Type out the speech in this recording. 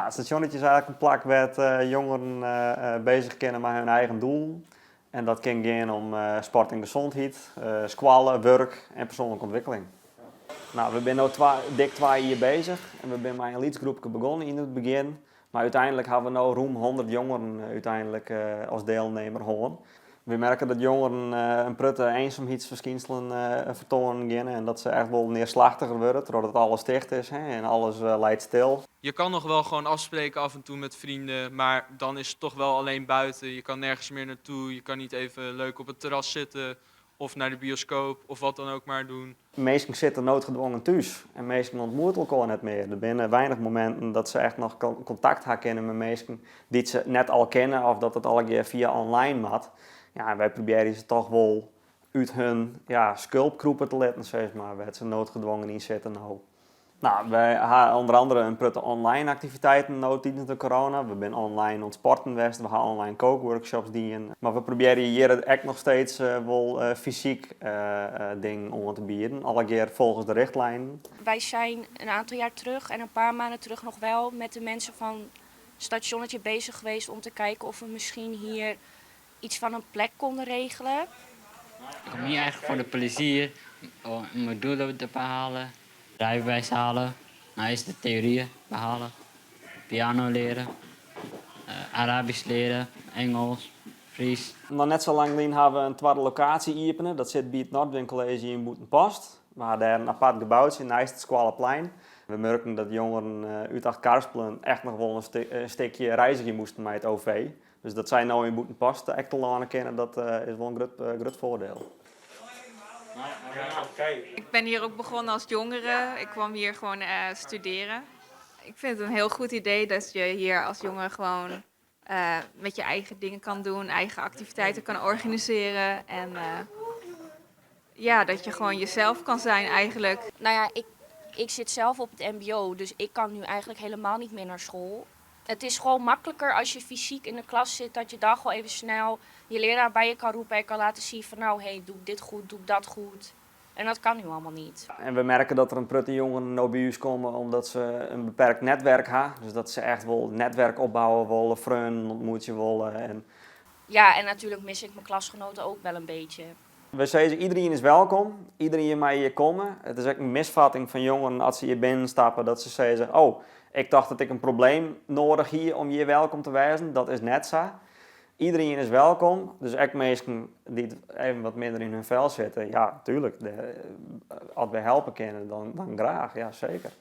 het stationnetje is eigenlijk een plek waar jongeren bezig kunnen met hun eigen doel. En dat kan gaan om sport en gezondheid, squallen, werk en persoonlijke ontwikkeling. Nou, we zijn nu dik 2 jaar bezig en we zijn met een leadsgroepje begonnen in het begin. Maar uiteindelijk hebben we nu ruim 100 jongeren uiteindelijk, als deelnemer gewoon. We merken dat jongeren een prutte eenzaamheidsverschijnselen vertonen gaan en dat ze echt wel neerslachtiger worden, doordat alles dicht is en alles lijdt stil. Je kan nog wel gewoon afspreken af en toe met vrienden, maar dan is het toch wel alleen buiten. Je kan nergens meer naartoe, je kan niet even leuk op het terras zitten of naar de bioscoop of wat dan ook maar doen. Mensen zitten noodgedwongen thuis en mensen ontmoeten elkaar niet meer. Er zijn weinig momenten dat ze echt nog contact hebben met mensen die ze net al kennen of dat het al een keer via online moet. Ja, wij proberen ze toch wel uit hun sculpgroepen te laten, zeg maar, waar ze noodgedwongen in zitten nou. Nou, wij hebben onder andere een prutte online activiteiten nou tijdens de corona. We zijn online aan het sporten geweest, we gaan online kookworkshops doen. Maar we proberen hier echt nog steeds wel fysiek dingen aan te bieden. Alle keer volgens de richtlijnen. Wij zijn een aantal jaar terug en een paar maanden terug nog wel met de mensen van het stationnetje bezig geweest om te kijken of we misschien hier iets van een plek konden regelen. Ik kom hier eigenlijk voor de plezier, om mijn doelen te behalen, rijbewijs halen, nou is de theorieën behalen, piano leren, Arabisch leren, Engels, Fries. Nog net zo lang geleden hebben we een tweede locatie openen. Dat zit bij het Noordwind College in Boetenpost. We hebben daar een apart gebouwtje naast het Squaleplein. We merken dat jongeren uit het Karspelen echt nog wel een stukje reizigen moesten met het OV. Dus dat zij nou in Boetenpost echt te leren kennen, dat is wel een groot voordeel. Ik ben hier ook begonnen als jongere. Ik kwam hier gewoon studeren. Ik vind het een heel goed idee dat je hier als jongere gewoon met je eigen dingen kan doen, eigen activiteiten kan organiseren. En dat je gewoon jezelf kan zijn eigenlijk. Nou ja, ik zit zelf op het mbo, dus ik kan nu eigenlijk helemaal niet meer naar school. Het is gewoon makkelijker als je fysiek in de klas zit, dat je daar gewoon even snel je leraar bij je kan roepen en kan laten zien van nou, hey, doe dit goed, doe dat goed. En dat kan nu allemaal niet. En we merken dat er een prutte jongeren nou bij ons komen omdat ze een beperkt netwerk hebben. Dus dat ze echt wel netwerk opbouwen willen, vrienden ontmoeten willen. En Ja, en natuurlijk mis ik mijn klasgenoten ook wel een beetje. we zeggen iedereen is welkom, iedereen mag hier komen. Het is echt een misvatting van jongeren als ze hier binnenstappen dat ze zeggen, oh, ik dacht dat ik een probleem nodig hier om hier welkom te wijzen. Dat is net zo. Iedereen is welkom, dus ook mensen die even wat minder in hun vel zitten. Ja, tuurlijk, als we helpen kunnen, dan graag, ja zeker.